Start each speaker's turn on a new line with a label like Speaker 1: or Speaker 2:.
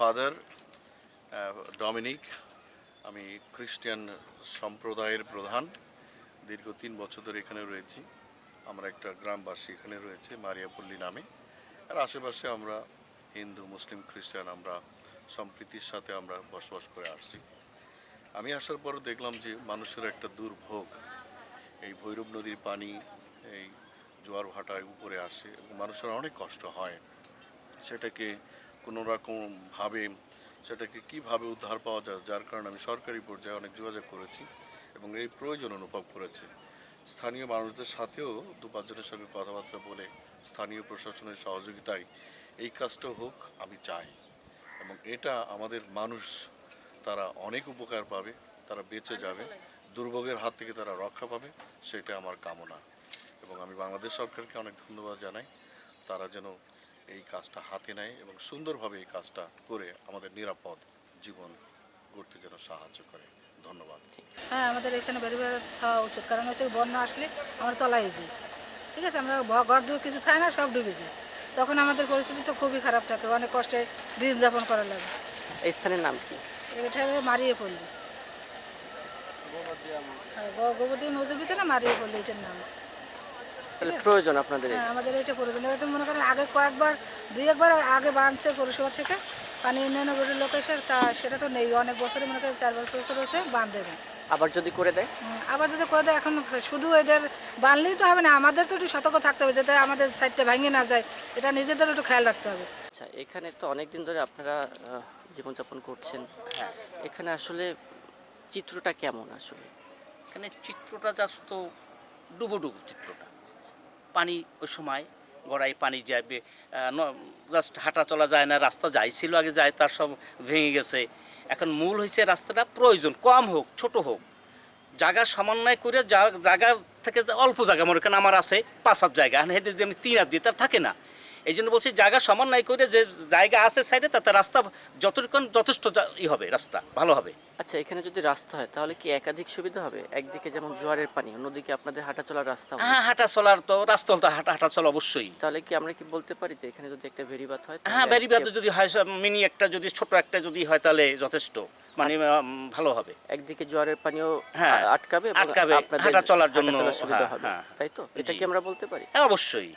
Speaker 1: Father Dominic, আমি খ্রিস্টান সম্প্রদায়ের প্রধান। দীর্ঘ 3 বছর ধরে এখানে রয়েছি। আমরা একটা গ্রামবাসী এখানে রয়েছে মারিয়া পল্লী নামে। আর আশেপাশে আমরা হিন্দু, মুসলিম, খ্রিস্টান আমরা সম্প্রীতির সাথে আমরা বসবাস করে আসছি। আমি আসার পর দেখলাম যে মানুষের একটা দুর্ভোগ, এই ভৈরব নদীর পানি এই জোয়ার ভাটায় উপরে আসে এবং মানুষের অনেক কষ্ট হয়। সেটাকে কোনো রকমভাবে সেটাকে কীভাবে উদ্ধার পাওয়া যায়, যার কারণে আমি সরকারি পর্যায়ে অনেক যোগাযোগ করেছি এবং এই প্রয়োজন অনুভব করেছি। স্থানীয় মানুষদের সাথেও 2-5 জনের সঙ্গে কথাবার্তা বলে স্থানীয় প্রশাসনের সহযোগিতায় এই কাজটা হোক আমি চাই এবং এটা আমাদের মানুষ তারা অনেক উপকার পাবে, তারা বেঁচে যাবে, দুর্ভোগের হাত থেকে তারা রক্ষা পাবে, সেটা আমার কামনা। এবং আমি বাংলাদেশ সরকারকে অনেক ধন্যবাদ জানাই, তারা যেন এই কাজটা হাতে নেয় এবং সুন্দরভাবে এই কাজটা করে আমাদের নিরাপদ জীবন গড়তে যেন সাহায্য করে। ধন্যবাদ।
Speaker 2: হ্যাঁ, আমাদের এখানে বেরিয়ে খাওয়া উচিত, কারণ হচ্ছে বন্যা আসলে আমরা তলায় যাই, ঠিক আছে, আমরা ঘর দূর কিছু থাকে না, সব ডুবে যায়, তখন আমাদের পরিস্থিতি তো খুবই খারাপ থাকে, অনেক কষ্টে দিন যাপন করা লাগে।
Speaker 3: এই স্থানের নাম কি?
Speaker 2: এটা মারিয়ে পড়লি, গোবর্ধী নদীর ভিতরে মারিয়ে পড়লি এটার নাম।
Speaker 3: তাহলে প্রয়োজন আপনাদের?
Speaker 2: হ্যাঁ, আমাদের এটা প্রয়োজন। এটা মনে করেন আগে কয়েকবার 2-1বার আগে বাঁধছে পৌরসভা থেকে পানি উন্নয়ন বোর্ডের লোক এসে, তা সেটা তো নেই, অনেক বছরে মনে করেন 4 বছর হচ্ছে বাঁধ দেবে।
Speaker 3: আবার যদি করে দেয়?
Speaker 2: আবার যদি করে দেয়, এখন শুধু এদের বানলেই তো হবে না, আমাদের তো একটু সতর্ক থাকতে হবে যাতে আমাদের সাইডটা ভেঙে না যায়, এটা নিজেদের একটু খেয়াল রাখতে হবে।
Speaker 3: আচ্ছা, এখানে তো অনেক দিন ধরে আপনারা জীবনযাপন করছেন, এখানে আসলে চিত্রটা কেমন? আসলে
Speaker 4: এখানে চিত্রটা জাস্ট ডুবো চিত্রটা, পানি ওই সময় গড়াই পানি যাবে, জাস্ট হাঁটা চলা যায় না, রাস্তা যাইছিল আগে যায় তার সব ভেঙে গেছে। এখন মূল হয়েছে রাস্তাটা প্রয়োজন, কম হোক ছোট হোক, জায়গা সমন্বয় করে জায়গা থেকে অল্প জায়গা মনে করেন আমার আছে 5-7 জায়গা, এখন হেঁটে যদি আমি 3 দিই তার থাকে না, এই জন্য বলছি জায়গা সমন্বয় করে যে জায়গা আছে সাইডে তাতে রাস্তা যথেষ্ট হবে, রাস্তা ভালো হবে।
Speaker 3: আচ্ছা, এখানে যদি রাস্তা হয় তাহলে কি একাধিক সুবিধা হবে? একদিকে যেমন জোয়ারের পানি, অন্যদিকে আপনাদের হাঁটা চলার রাস্তা।
Speaker 4: হ্যাঁ, হাঁটা চলার তো রাস্তা তো হাঁটা চলা অবশ্যই।
Speaker 3: তাহলে কি আমরা কি বলতে পারি যে এখানে যদি একটা ভেরিবাঁধ হয়?
Speaker 4: হ্যাঁ, ভেরিবাঁধ যদি হয়, মিনি একটা যদি ছোট একটা যদি হয় তাহলে যথেষ্ট মানে ভালো হবে।
Speaker 3: একদিকে জোয়ারের পানিও আটকাবে,
Speaker 4: হাঁটা চলার জন্য
Speaker 3: সুবিধা হবে, তাই তো? এটা কি আমরা বলতে পারি?
Speaker 4: হ্যাঁ, অবশ্যই।